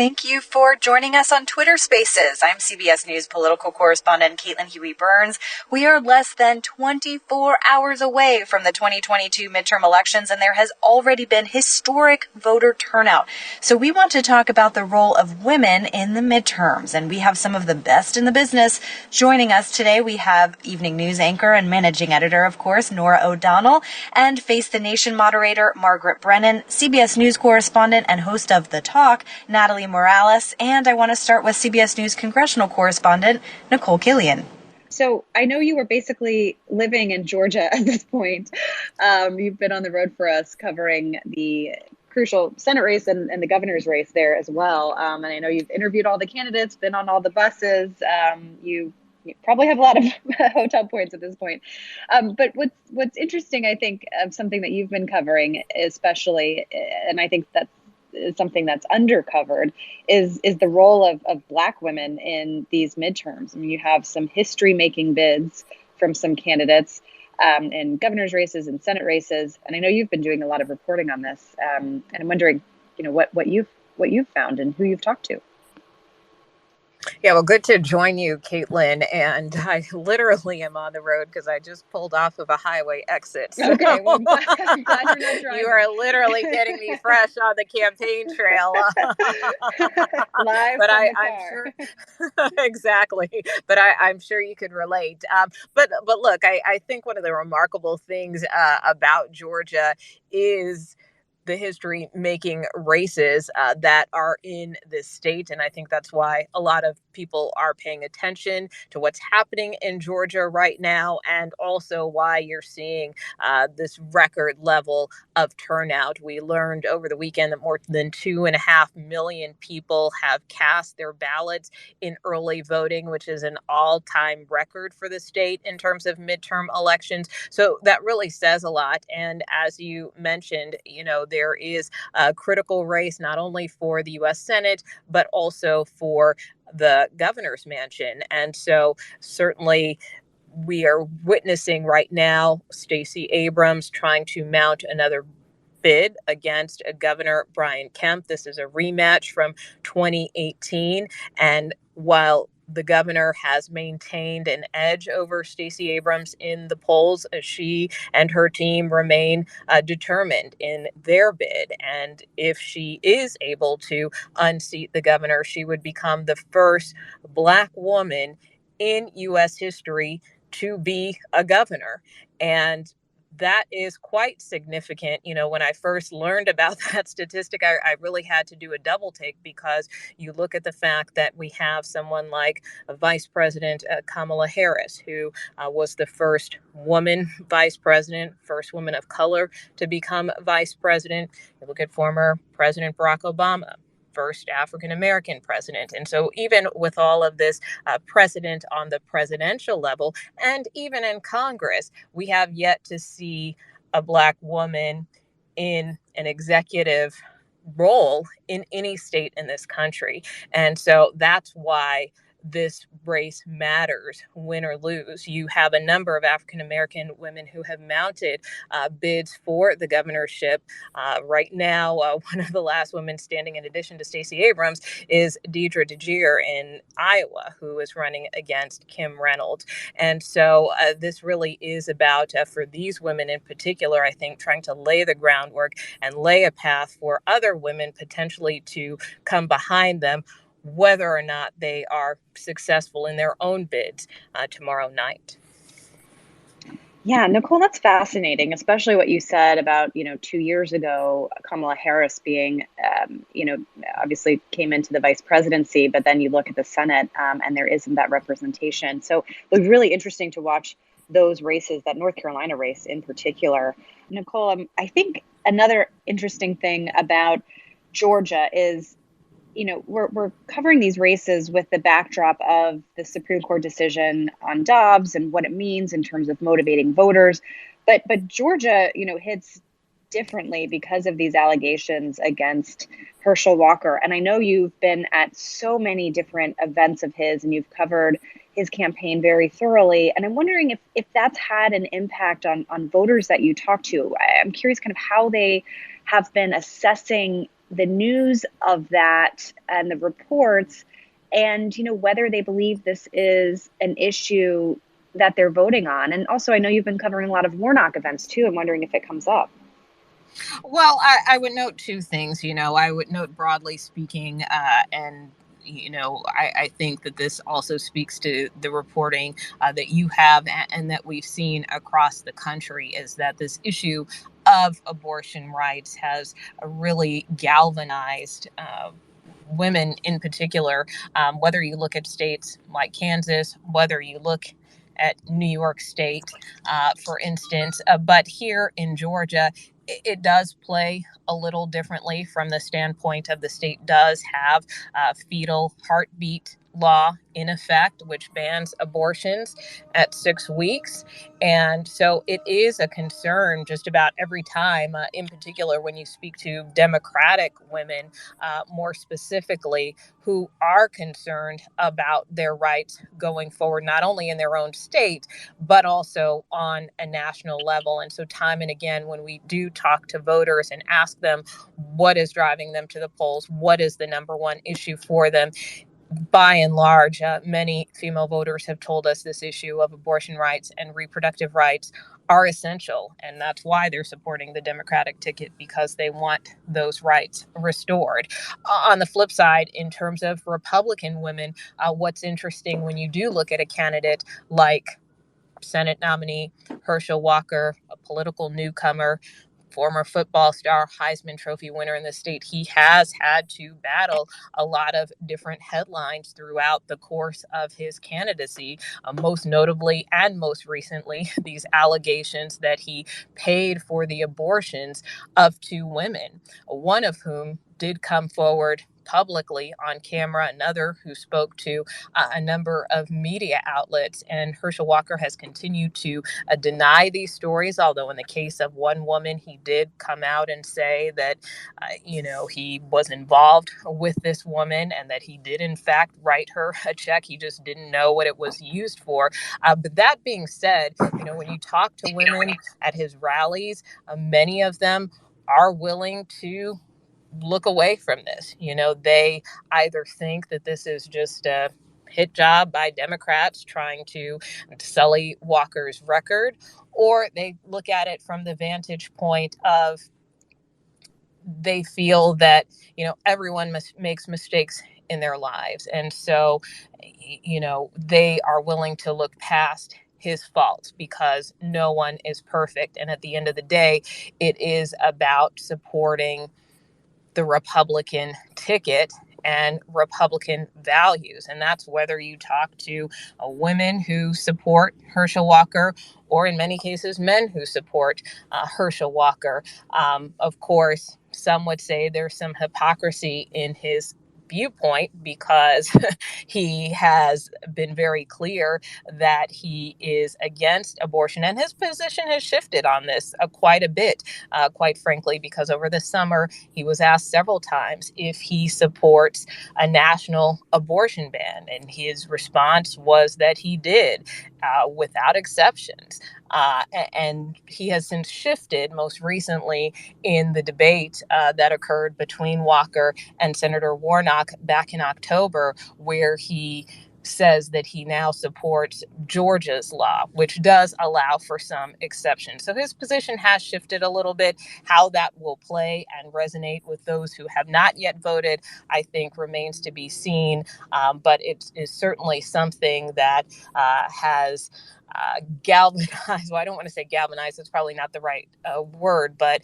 Thank you for joining us on Twitter Spaces. I'm CBS News political correspondent Caitlin Huey-Burns. We are less than 24 hours away from the 2022 midterm elections, and there has already been historic voter turnout. So we want to talk about the role of women in the midterms, and we have some of the best in the business joining us today. We have evening news anchor and managing editor, of course, Norah O'Donnell, and Face the Nation moderator Margaret Brennan, CBS News correspondent and host of The Talk, Natalie Morales, and I want to start with CBS News congressional correspondent Nicole Killian. So I know you were basically living in Georgia at this point. You've been on the road for us covering the crucial Senate race and the governor's race there as well. And I know you've interviewed all the candidates, been on all the buses. You probably have a lot of hotel points at this point. But what's interesting, I think, of something that you've been covering, especially, and I think that's is something that's undercovered, is the role of Black women in these midterms. I mean, you have some history-making bids from some candidates in governor's races and Senate races, and I know you've been doing a lot of reporting on this. And I'm wondering, what you've found and who you've talked to. Yeah, well, good to join you, Caitlin. And I literally am on the road because I just pulled off of a highway exit. So okay, well, I'm glad you're not driving. You are literally getting me fresh on the campaign trail. Live but from I'm sure exactly. But I'm sure you could relate. But look, I think one of the remarkable things about Georgia is the history-making races that are in this state. And I think that's why a lot of people are paying attention to what's happening in Georgia right now, and also why you're seeing this record level of turnout. We learned over the weekend that more than 2.5 million people have cast their ballots in early voting, which is an all-time record for the state in terms of midterm elections. So that really says a lot. And as you mentioned, there is a critical race not only for the U.S. Senate, but also for the governor's mansion. And so certainly we are witnessing right now Stacey Abrams trying to mount another bid against Governor Brian Kemp. This is a rematch from 2018. And while the governor has maintained an edge over Stacey Abrams in the polls, she and her team remain determined in their bid. And if she is able to unseat the governor, she would become the first Black woman in U.S. history to be a governor. And that is quite significant. When I first learned about that statistic, I really had to do a double take, because you look at the fact that we have someone like Vice President Kamala Harris, who was the first woman vice president, first woman of color to become vice president. You look at former President Barack Obama, first African-American president. And so even with all of this precedent on the presidential level, and even in Congress, we have yet to see a Black woman in an executive role in any state in this country. And so that's why this race matters, win or lose. You have a number of African-American women who have mounted bids for the governorship. Right now, one of the last women standing, in addition to Stacey Abrams, is Deidre DeGear in Iowa, who is running against Kim Reynolds. And so this really is about, for these women in particular, I think, trying to lay the groundwork and lay a path for other women potentially to come behind them, whether or not they are successful in their own bids tomorrow night. Yeah, Nicole, that's fascinating, especially what you said about, 2 years ago, Kamala Harris being, obviously came into the vice presidency, but then you look at the Senate and there isn't that representation. So it was really interesting to watch those races, that North Carolina race in particular. Nicole, I think another interesting thing about Georgia is, we're covering these races with the backdrop of the Supreme Court decision on Dobbs and what it means in terms of motivating voters. But Georgia, hits differently because of these allegations against Herschel Walker. And I know you've been at so many different events of his, and you've covered his campaign very thoroughly. And I'm wondering if that's had an impact on voters that you talk to. I'm curious kind of how they have been assessing the news of that and the reports, and whether they believe this is an issue that they're voting on. And also, I know you've been covering a lot of Warnock events too. I'm wondering if it comes up. Well, I would note two things. I would note broadly speaking, and I think that this also speaks to the reporting that you have and that we've seen across the country, is that this issue of abortion rights has really galvanized women in particular, whether you look at states like Kansas, whether you look at New York State, for instance. But here in Georgia, it does play a little differently from the standpoint of the state does have fetal heartbeat law in effect, which bans abortions at 6 weeks. And so it is a concern just about every time, in particular, when you speak to Democratic women, more specifically, who are concerned about their rights going forward, not only in their own state, but also on a national level. And so time and again, when we do talk to voters and ask them what is driving them to the polls, what is the number one issue for them, by and large, many female voters have told us this issue of abortion rights and reproductive rights are essential. And that's why they're supporting the Democratic ticket, because they want those rights restored. On the flip side, in terms of Republican women, what's interesting when you do look at a candidate like Senate nominee Herschel Walker, a political newcomer, former football star, Heisman Trophy winner in the state, he has had to battle a lot of different headlines throughout the course of his candidacy, most notably and most recently, these allegations that he paid for the abortions of two women, one of whom did come forward publicly on camera, another who spoke to a number of media outlets. And Herschel Walker has continued to deny these stories, although in the case of one woman, he did come out and say that, he was involved with this woman and that he did, in fact, write her a check. He just didn't know what it was used for. But that being said, when you talk to women at his rallies, many of them are willing to look away from this. They either think that this is just a hit job by Democrats trying to sully Walker's record, or they look at it from the vantage point of they feel that, everyone makes mistakes in their lives. And so, they are willing to look past his faults because no one is perfect. And at the end of the day, it is about supporting the Republican ticket and Republican values. And that's whether you talk to women who support Herschel Walker, or in many cases, men who support Herschel Walker. Of course, some would say there's some hypocrisy in his viewpoint because he has been very clear that he is against abortion, and his position has shifted on this quite a bit, quite frankly, because over the summer he was asked several times if he supports a national abortion ban, and his response was that he did, without exceptions. And he has since shifted, most recently in the debate that occurred between Walker and Senator Warnock back in October, where he says that he now supports Georgia's law, which does allow for some exceptions. So his position has shifted a little bit. How that will play and resonate with those who have not yet voted, I think, remains to be seen. But it is certainly something that has galvanized. Well, I don't want to say galvanized. It's probably not the right word, but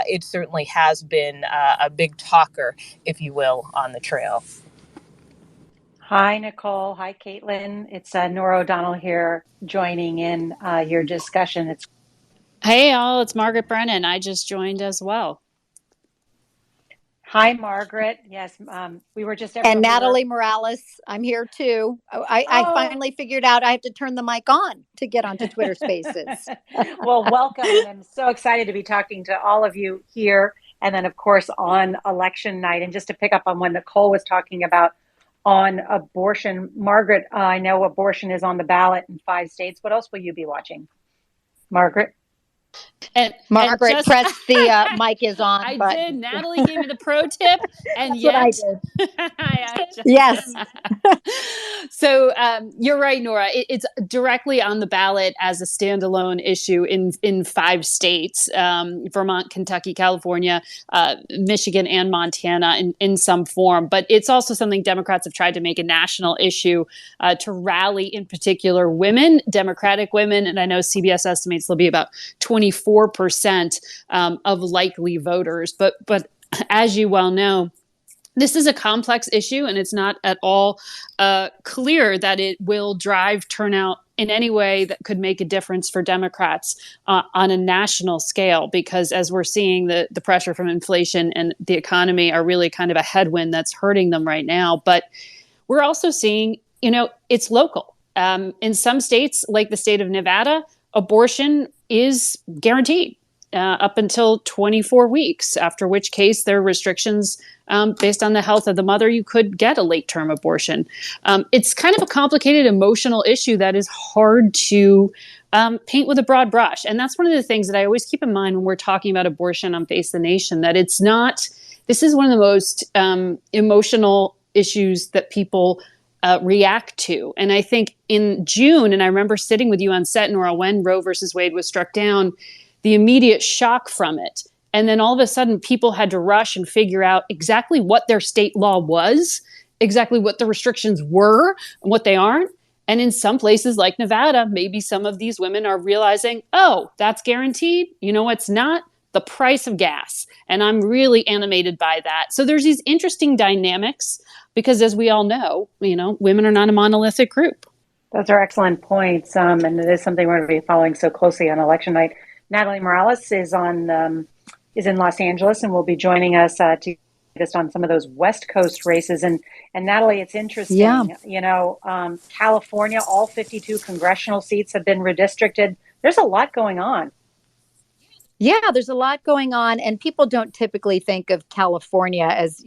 it certainly has been a big talker, if you will, on the trail. Hi, Nicole. Hi, Caitlin. It's Nora O'Donnell here joining in your discussion. Hey, all. It's Margaret Brennan. I just joined as well. Hi, Margaret. Yes, we were just... And Natalie Morales, I'm here too. I finally figured out I have to turn the mic on to get onto Twitter Spaces. Well, welcome. And I'm so excited to be talking to all of you here. And then, of course, on election night. And just to pick up on what Nicole was talking about on abortion, Margaret, I know abortion is on the ballot in 5 states. What else will you be watching, Margaret? And Margaret, just press the mic is on I button. did. Natalie gave me the pro tip, and That's what I yet did. I just, Yes. So you're right, Nora. It's directly on the ballot as a standalone issue in 5 states: Vermont, Kentucky, California, Michigan, and Montana in some form. But it's also something Democrats have tried to make a national issue to rally, in particular, women, Democratic women. And I know CBS estimates there'll be about 24% of likely voters. But as you well know, this is a complex issue, and it's not at all clear that it will drive turnout in any way that could make a difference for Democrats on a national scale, because as we're seeing, the pressure from inflation and the economy are really kind of a headwind that's hurting them right now. But we're also seeing, it's local. In some states, like the state of Nevada, abortion is guaranteed up until 24 weeks, after which case there are restrictions based on the health of the mother. You could get a late-term abortion. It's kind of a complicated emotional issue that is hard to paint with a broad brush. And that's one of the things that I always keep in mind when we're talking about abortion on Face the Nation, that this is one of the most emotional issues that people react to. And I think in June, and I remember sitting with you on set, Nora, when Roe versus Wade was struck down, the immediate shock from it. And then all of a sudden, people had to rush and figure out exactly what their state law was, exactly what the restrictions were and what they aren't. And in some places like Nevada, maybe some of these women are realizing, oh, that's guaranteed. You know what's not? The price of gas. And I'm really animated by that. So there's these interesting dynamics because, as we all know, women are not a monolithic group. Those are excellent points. And it is something we're going to be following so closely on election night. Natalie Morales is in Los Angeles and will be joining us to just on some of those West Coast races. And Natalie, it's interesting. Yeah. California, all 52 congressional seats have been redistricted. There's a lot going on. Yeah, there's a lot going on, and people don't typically think of California as,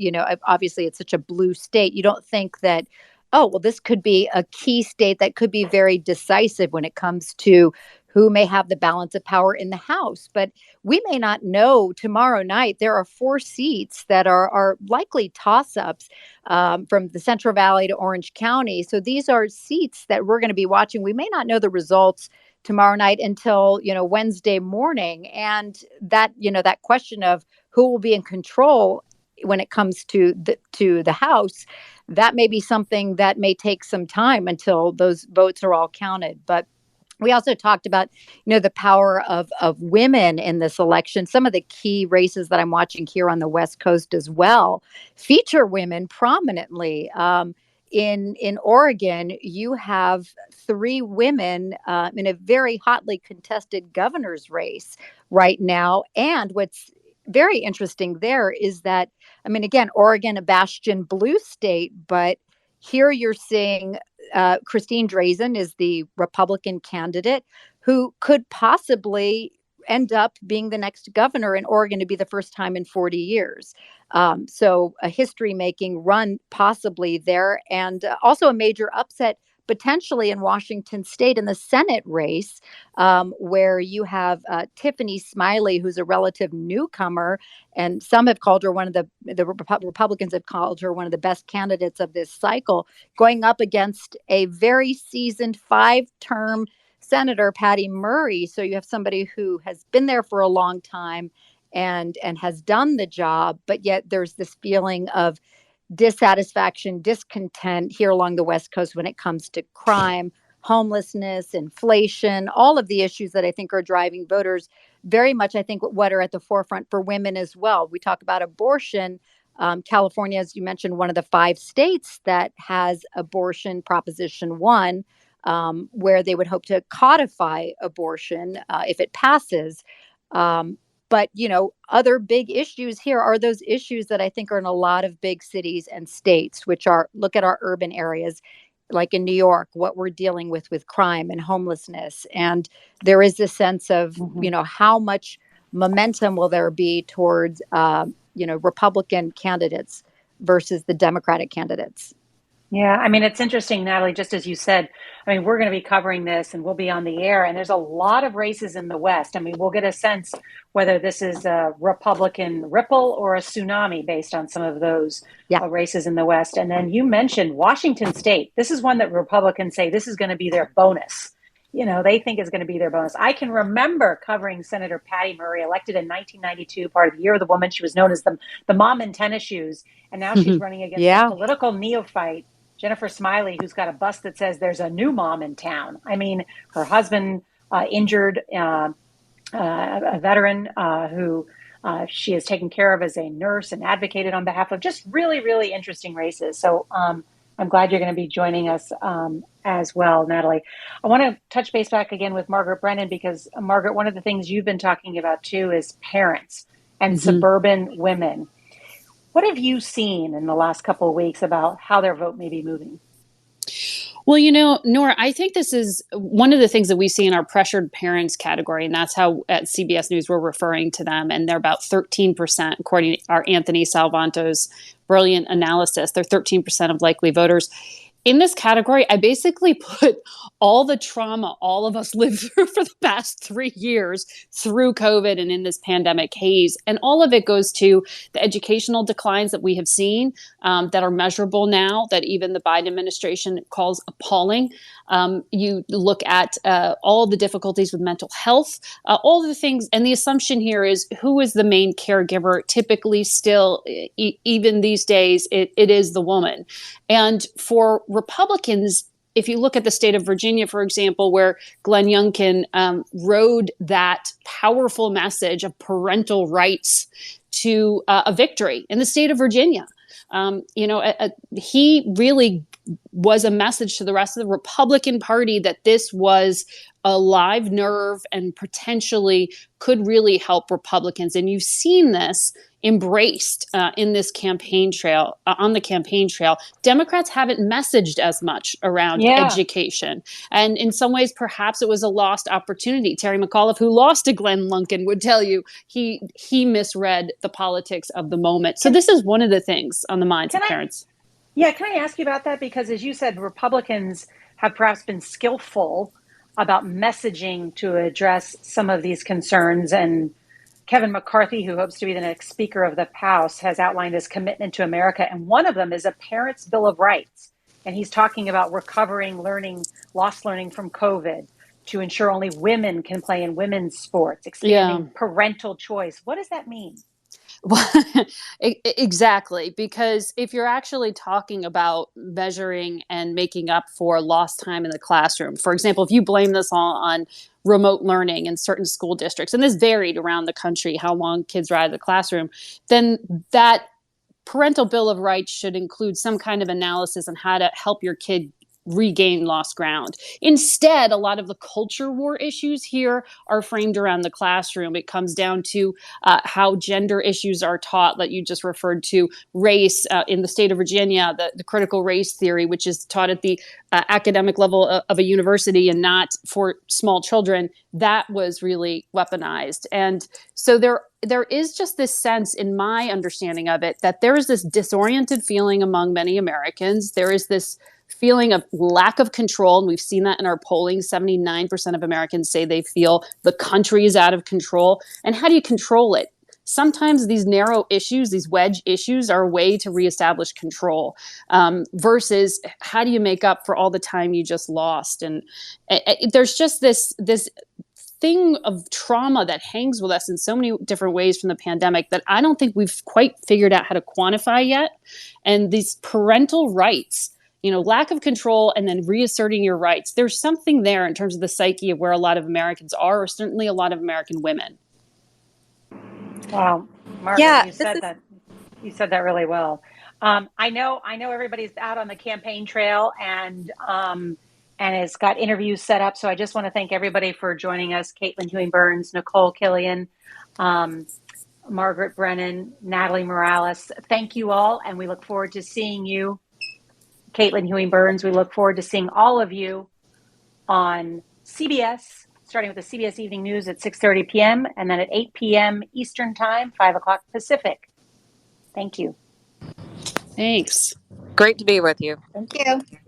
obviously it's such a blue state. You don't think that, oh, well, this could be a key state that could be very decisive when it comes to who may have the balance of power in the House. But we may not know tomorrow night. There are 4 seats that are likely toss-ups from the Central Valley to Orange County. So these are seats that we're going to be watching. We may not know the results tomorrow night until, Wednesday morning. And that question of who will be in control when it comes to the House, that may be something that may take some time until those votes are all counted. But we also talked about, the power of women in this election. Some of the key races that I'm watching here on the West Coast as well feature women prominently. In Oregon, you have 3 women in a very hotly contested governor's race right now. And what's very interesting there is that, again, Oregon, a bastion blue state, but here you're seeing Christine Drazan is the Republican candidate who could possibly end up being the next governor in Oregon to be the first time in 40 years. So a history-making run possibly there, and also a major upset potentially in Washington State in the Senate race, where you have Tiffany Smiley, who's a relative newcomer, and some have called her the Republicans have called her one of the best candidates of this cycle, going up against a very seasoned 5-term Senator Patty Murray. So you have somebody who has been there for a long time and has done the job, but yet there's this feeling of dissatisfaction, discontent here along the West Coast when it comes to crime, homelessness, inflation, all of the issues that I think are driving voters very much, I think, what are at the forefront for women as well. We talk about abortion. California, as you mentioned, one of the 5 states that has abortion Proposition 1, where they would hope to codify abortion if it passes. But, other big issues here are those issues that I think are in a lot of big cities and states, which are, look at our urban areas, like in New York, what we're dealing with crime and homelessness. And there is this sense of, how much momentum will there be towards, Republican candidates versus the Democratic candidates. Yeah, I mean, it's interesting, Natalie, just as you said, I mean, we're going to be covering this and we'll be on the air, and there's a lot of races in the West. I mean, we'll get a sense whether this is a Republican ripple or a tsunami based on some of those Yeah. races in the West. And then you mentioned Washington State. This is one that Republicans say this is going to be their bonus. You know, they think it's going to be their bonus. I can remember covering Senator Patty Murray, elected in 1992, part of the Year of the Woman. She was known as the mom in tennis shoes. And now she's running against a political neophyte, Jennifer Smiley, who's got a bus that says there's a new mom in town. I mean, her husband injured a veteran who she has taken care of as a nurse and advocated on behalf of. Just really, really interesting races. So I'm glad you're going to be joining us as well, Natalie. I want to touch base back again with Margaret Brennan because, Margaret, one of the things you've been talking about too is parents and suburban women. What have you seen in the last couple of weeks about how their vote may be moving? Well, you know, Nora, I think this is one of the things that we see in our pressured parents category, and that's how at CBS News we're referring to them. And they're about 13%, according to our Anthony Salvanto's brilliant analysis. They're 13% of likely voters. In this category, I basically put all the trauma all of us lived through for the past 3 years through COVID and in this pandemic haze. And all of it goes to the educational declines that we have seen that are measurable now, that even the Biden administration calls appalling. You look at all the difficulties with mental health, all the things. And the assumption here is who is the main caregiver? Typically still, even these days, it is the woman. And for Republicans, if you look at the state of Virginia, for example, where Glenn Youngkin rode that powerful message of parental rights to a victory in the state of Virginia, he really was a message to the rest of the Republican Party that this was a live nerve and potentially could really help Republicans. And you've seen this embraced in this campaign trail, on the campaign trail. Democrats haven't messaged as much around education. And in some ways, perhaps it was a lost opportunity. Terry McAuliffe, who lost to Glenn Youngkin, would tell you he misread the politics of the moment. So this is one of the things on the minds of parents. Yeah, can I ask you about that? Because as you said, Republicans have perhaps been skillful about messaging to address some of these concerns. And Kevin McCarthy, who hopes to be the next Speaker of the House, has outlined his commitment to America. And one of them is a Parents' Bill of Rights. And he's talking about recovering lost learning from COVID to ensure only women can play in women's sports, expanding parental choice. What does that mean? Well, exactly, because if you're actually talking about measuring and making up for lost time in the classroom, for example, if you blame this all on remote learning in certain school districts, and this varied around the country, how long kids were out of the classroom, then that parental bill of rights should include some kind of analysis on how to help your kid regain lost ground. Instead, a lot of the culture war issues here are framed around the classroom. It comes down to how gender issues are taught, that you just referred to, race in the state of Virginia, the critical race theory, which is taught at the academic level of a university and not for small children. That was really weaponized. And so there is just this sense, in my understanding of it, that there is this disoriented feeling among many Americans. There is this feeling of lack of control. And we've seen that in our polling. 79% of Americans say they feel the country is out of control. And how do you control it? Sometimes these narrow issues, these wedge issues, are a way to reestablish control versus how do you make up for all the time you just lost? And there's just this thing of trauma that hangs with us in so many different ways from the pandemic that I don't think we've quite figured out how to quantify yet. And these parental rights, lack of control and then reasserting your rights. There's something there in terms of the psyche of where a lot of Americans are, or certainly a lot of American women. Wow, Margaret, you said that really well. I know everybody's out on the campaign trail and has got interviews set up. So I just want to thank everybody for joining us. Caitlin Hewing-Burns, Nicole Killian, Margaret Brennan, Natalie Morales. Thank you all, and we look forward to seeing you. Caitlin Hewing-Burns, we look forward to seeing all of you on CBS, starting with the CBS Evening News at 6:30 p.m. and then at 8 p.m. Eastern Time, 5 o'clock Pacific. Thank you. Thanks. Great to be with you. Thank you.